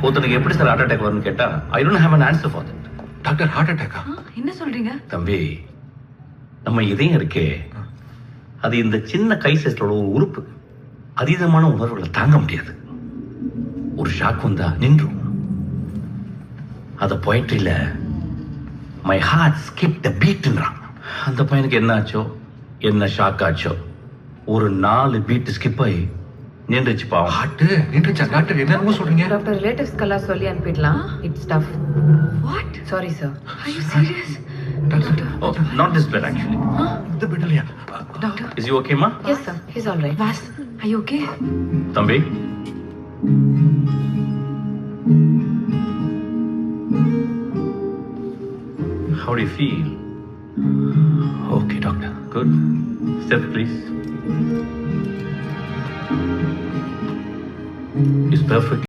ஒருத்தனுக்கு எப்படி sir heart attack வரும்னு கேட்டா I don't have an answer for that. Doctor heart அட்டாக்கா? என்ன சொல்றீங்க? தம்பி, நம்ம இதயம் இருக்கே, அது இந்த சின்ன கை சைஸ்ல ஒரு உறுப்பு. அதீதமான உணர்வுகளை தாங்க முடியாது. ஒரு ஷாக் வந்தா நின்றும். அத போயிட்ரியில மை ஹார்ட் ஸ்கிப் த பீட்ன்றான். அந்த பையனுக்கு என்ன ஆச்சோ, என்ன ஷாக் ஆச்சோ, ஒரு 4 பீட் ஸ்கிப் ஆகி நின்றுச்சு பாவம். ஹார்ட் நின்றுச்சா? டாக்டர் என்னமோ சொல்றீங்க? டாக்டர் ரிலேட்டிவ்ஸ்க்கெல்லாம் சொல்லி அனுப்பிடலாம். It's tough. What? Sorry sir. Are you serious? Doctor Oh, not this bed actually. இந்த பெட்லையா? Doctor. Is you okay, ma? Yes sir, he's all right. வாஸ், are you okay? தம்பி, how do you feel? Okay, doctor. Good. Step, please. It's perfect.